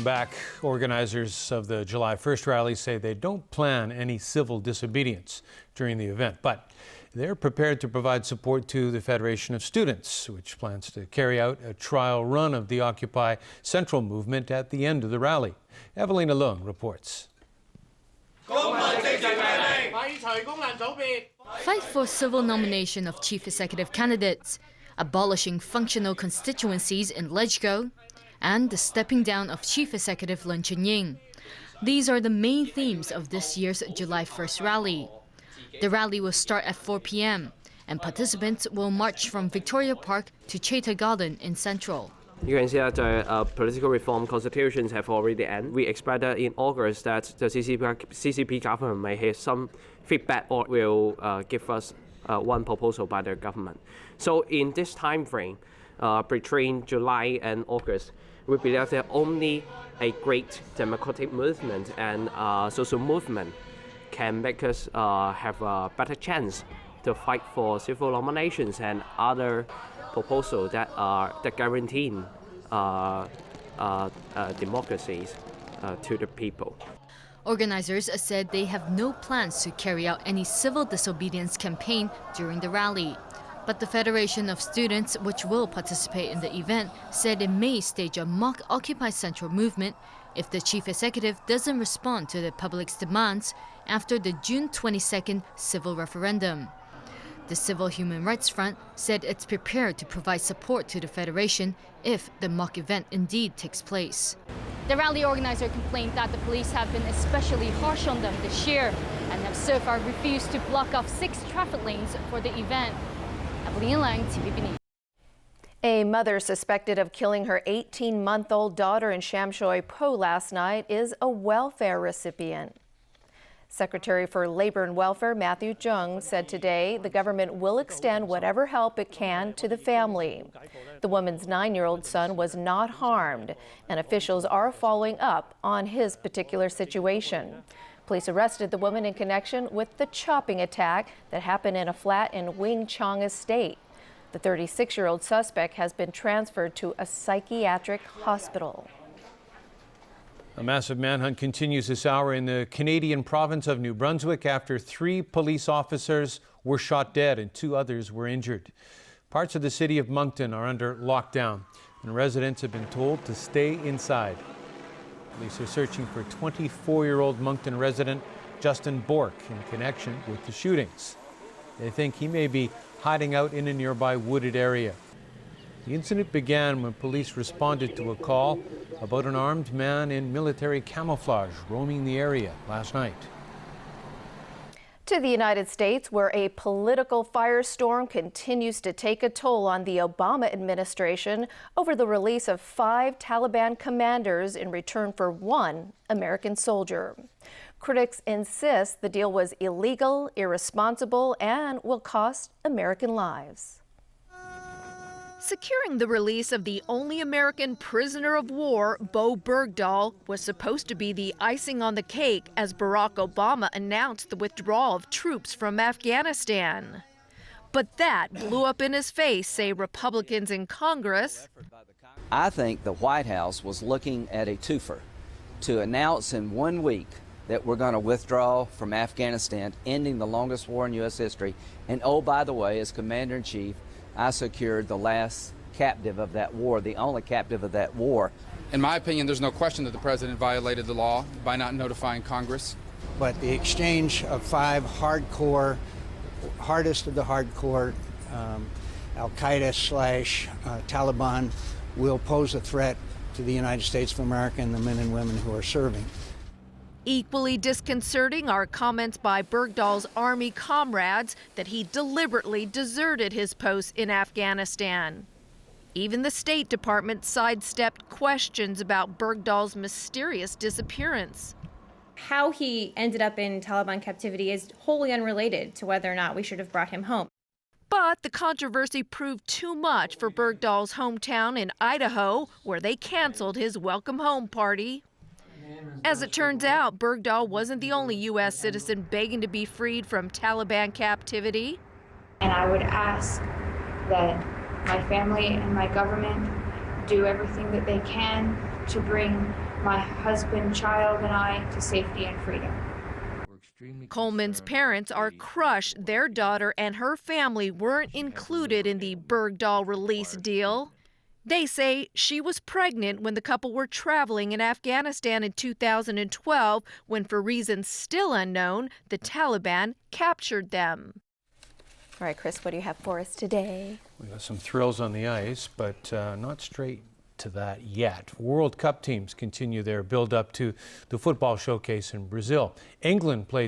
Welcome back. Organizers of the July 1st rally say they don't plan any civil disobedience during the event, but they're prepared to provide support to the Federation of Students, which plans to carry out a trial run of the Occupy Central movement at the end of the rally. Evelina Leung reports. Fight for civil nomination of chief executive candidates, abolishing functional constituencies in LegCo, and the stepping down of Chief Executive Leung Chun-ying. These are the main themes of this year's July 1st rally. The rally will start at 4 p.m. and participants will march from Victoria Park to Chater Garden in Central. You can see that the political reform constitutions have already ended. We expect that in August that the CCP government may have some feedback or will give us one proposal by the government. So in this time frame, between July and August, we believe that only a great democratic movement and social movement can make us have a better chance to fight for civil nominations and other proposals that guarantee democracies to the people. Organizers said they have no plans to carry out any civil disobedience campaign during the rally. But the Federation of Students, which will participate in the event, said it may stage a mock Occupy Central movement if the chief executive doesn't respond to the public's demands after the June 22nd civil referendum. The Civil Human Rights Front said it's prepared to provide support to the Federation if the mock event indeed takes place. The rally organizer complained that the police have been especially harsh on them this year and have so far refused to block off 6 traffic lanes for the event. A mother suspected of killing her 18-month-old daughter in Shamshui Po last night is a welfare recipient. Secretary for Labor and Welfare Matthew Jung said today the government will extend whatever help it can to the family. The woman's 9-year-old son was not harmed, and officials are following up on his particular situation. Police arrested the woman in connection with the chopping attack that happened in a flat in Wing Chong Estate. The 36-year-old suspect has been transferred to a psychiatric hospital. A massive manhunt continues this hour in the Canadian province of New Brunswick after 3 police officers were shot dead and 2 others were injured. Parts of the city of Moncton are under lockdown, and residents have been told to stay inside. Police are searching for 24-year-old Moncton resident Justin Bork in connection with the shootings. They think he may be hiding out in a nearby wooded area. The incident began when police responded to a call about an armed man in military camouflage roaming the area last night. To the United States, where a political firestorm continues to take a toll on the Obama administration over the release of 5 Taliban commanders in return for 1 American soldier. Critics insist the deal was illegal, irresponsible, and will cost American lives. Securing the release of the only American prisoner of war, Bo Bergdahl, was supposed to be the icing on the cake as Barack Obama announced the withdrawal of troops from Afghanistan. But that blew up in his face, say Republicans in Congress. I think the White House was looking at a twofer to announce in 1 week that we're going to withdraw from Afghanistan, ending the longest war in U.S. history. And oh, by the way, as Commander-in-Chief, I secured the last captive of that war, the only captive of that war. In my opinion, there's no question that the president violated the law by not notifying Congress. But the exchange of 5 hardcore, hardest of the hardcore, Al-Qaeda/Taliban will pose a threat to the United States of America and the men and women who are serving. Equally disconcerting are comments by Bergdahl's Army comrades that he deliberately deserted his post in Afghanistan. Even the State Department sidestepped questions about Bergdahl's mysterious disappearance. How he ended up in Taliban captivity is wholly unrelated to whether or not we should have brought him home. But the controversy proved too much for Bergdahl's hometown in Idaho, where they canceled his welcome home party. As it turns out, Bergdahl wasn't the only U.S. citizen begging to be freed from Taliban captivity. And I would ask that my family and my government do everything that they can to bring my husband, child, and I to safety and freedom. Coleman's parents are crushed their daughter and her family weren't included in the Bergdahl release deal. They say she was pregnant when the couple were traveling in Afghanistan in 2012 when, for reasons still unknown, the Taliban captured them. All right, Chris, what do you have for us today? We got some thrills on the ice, but not straight to that yet. World Cup teams continue their build-up to the football showcase in Brazil. England played